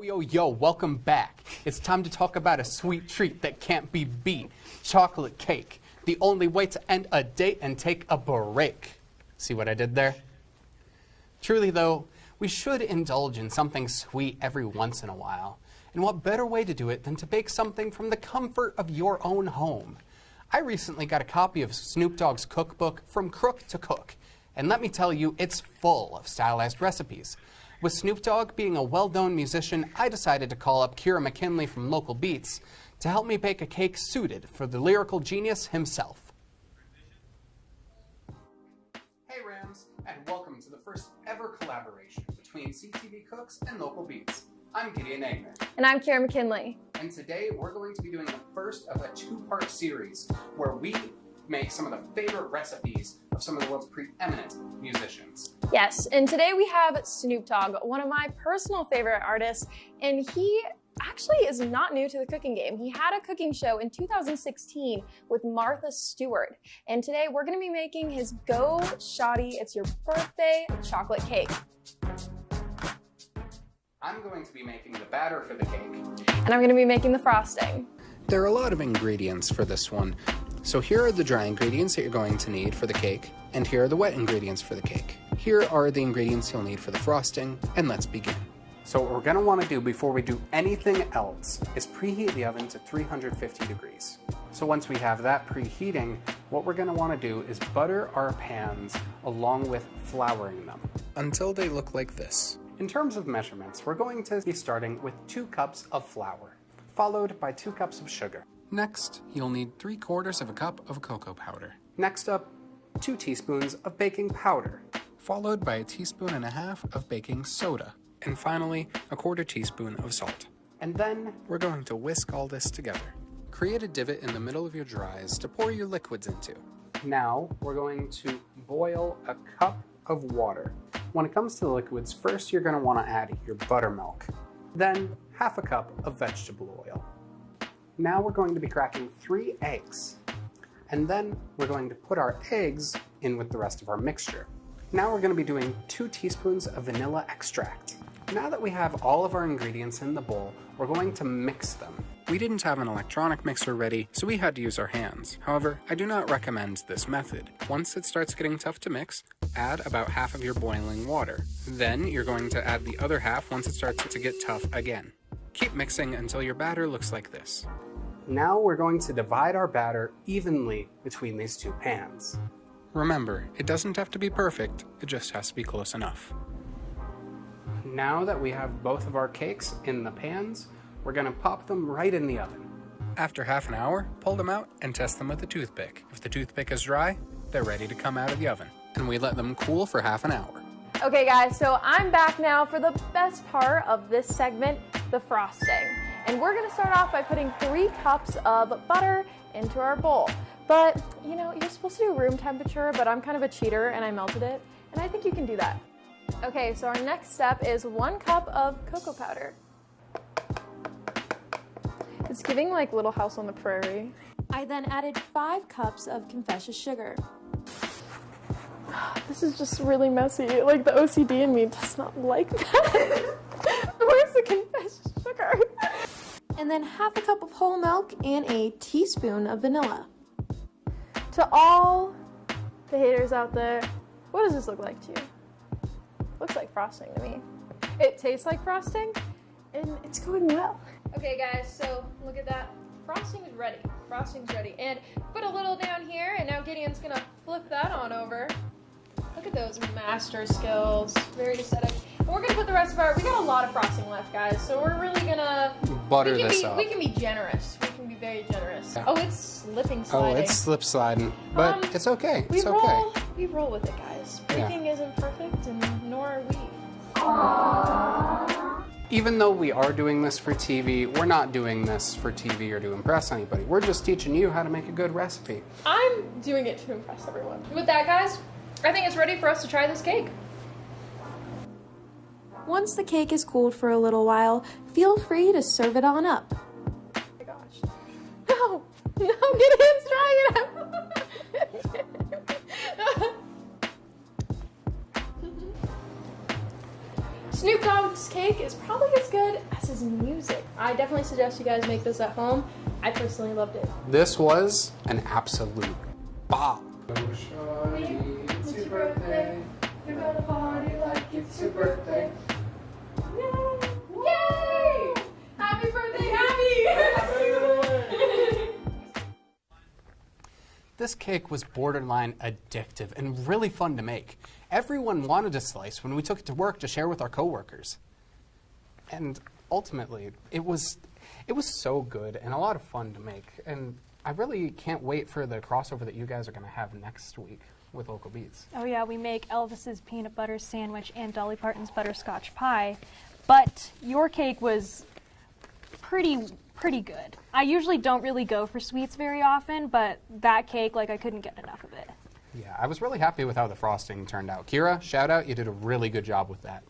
Yo, welcome back. It's time to talk about a sweet treat that can't be beat. Chocolate cake. The only way to end a date and take a break. See what I did there? Truly though, we should indulge in something sweet every once in a while. And what better way to do it than to bake something from the comfort of your own home? I recently got a copy of Snoop Dogg's cookbook, From Crook to Cook. And let me tell you, it's full of stylized recipes. With Snoop Dogg being a well-known musician, I decided to call up Kyra McKinley from Local Beats to help me bake a cake suited for the lyrical genius himself. Hey Rams, and welcome to the first ever collaboration between CTV Cooks and Local Beats. I'm Gideon Aigner. And I'm Kyra McKinley. And today we're going to be doing the first of a two-part series where we make some of the favorite recipes of some of the world's preeminent musicians. Yes, and today we have Snoop Dogg, one of my personal favorite artists, and he actually is not new to the cooking game. He had a cooking show in 2016 with Martha Stewart, and today we're gonna be making his Go Shorty, It's Your Birthday chocolate cake. I'm going to be making the batter for the cake. And I'm gonna be making the frosting. There are a lot of ingredients for this one. So here are the dry ingredients that you're going to need for the cake, and here are the wet ingredients for the cake. Here are the ingredients you'll need for the frosting, and let's begin. So what we're going to want to do before we do anything else is preheat the oven to 350 degrees. So once we have that preheating, what we're going to want to do is butter our pans along with flouring them Until they look like this. In terms of measurements, we're going to be starting with 2 cups of flour, followed by 2 cups of sugar. Next, you'll need 3/4 of a cup of cocoa powder. Next up, 2 teaspoons of baking powder, followed by 1.5 teaspoons of baking soda. And finally, 1/4 teaspoon of salt. And then we're going to whisk all this together. Create a divot in the middle of your dries to pour your liquids into. Now we're going to boil a cup of water. When it comes to the liquids, first you're going to want to add your buttermilk, then 1/2 cup of vegetable oil. Now we're going to be cracking 3 eggs, and then we're going to put our eggs in with the rest of our mixture. Now we're going to be doing 2 teaspoons of vanilla extract. Now that we have all of our ingredients in the bowl, we're going to mix them. We didn't have an electronic mixer ready, so we had to use our hands. However, I do not recommend this method. Once it starts getting tough to mix, add about half of your boiling water. Then you're going to add the other half once it starts to get tough again. Keep mixing until your batter looks like this. Now we're going to divide our batter evenly between these 2 pans. Remember, it doesn't have to be perfect, it just has to be close enough. Now that we have both of our cakes in the pans, we're going to pop them right in the oven. After half an hour, pull them out and test them with a toothpick. If the toothpick is dry, they're ready to come out of the oven. And we let them cool for half an hour. Okay guys, so I'm back now for the best part of this segment, the frosting. And we're gonna start off by putting 3 cups of butter into our bowl. But, you know, you're supposed to do room temperature, but I'm kind of a cheater and I melted it. And I think you can do that. Okay, so our next step is 1 cup of cocoa powder. It's giving like Little House on the Prairie. I then added 5 cups of Confectioners sugar. This is just really messy. Like the OCD in me does not like that. Where's the Confectioners sugar? And then 1/2 cup of whole milk and 1 teaspoon of vanilla. To all the haters out there, what does this look like to you? Looks like frosting to me. It tastes like frosting, and it's going well. Okay guys, so look at that. Frosting is ready. Frosting's ready. And put a little down here, and now Gideon's gonna flip that on over. Look at those master skills. Very aesthetic. And we're gonna put the rest of we got a lot of frosting left, guys, so we're really gonna butter this up. We can be generous. We can be very generous. Yeah. Oh, it's slipping, sliding. Oh, it's slip sliding, but it's okay. It's okay. We roll with it, guys. Baking isn't perfect, and nor are we. Even though we are doing this for TV, we're not doing this for TV or to impress anybody. We're just teaching you how to make a good recipe. I'm doing it to impress everyone. With that, guys, I think it's ready for us to try this cake. Once the cake is cooled for a little while, feel free to serve it on up. Oh my gosh. No, Gideon's trying it out. Snoop Dogg's cake is probably as good as his music. I definitely suggest you guys make this at home. I personally loved it. This was an absolute bop. It's your birthday. You're gonna party like it's your birthday. Yay! Yay! Happy birthday, Happy! This cake was borderline addictive and really fun to make. Everyone wanted a slice when we took it to work to share with our coworkers. And ultimately, it was so good and a lot of fun to make. And I really can't wait for the crossover that you guys are going to have next week with Local Beats. Oh yeah, we make Elvis's peanut butter sandwich and Dolly Parton's butterscotch pie, but your cake was pretty good. I usually don't really go for sweets very often, but that cake, like, I couldn't get enough of it. Yeah, I was really happy with how the frosting turned out. Kyra, shout out, you did a really good job with that.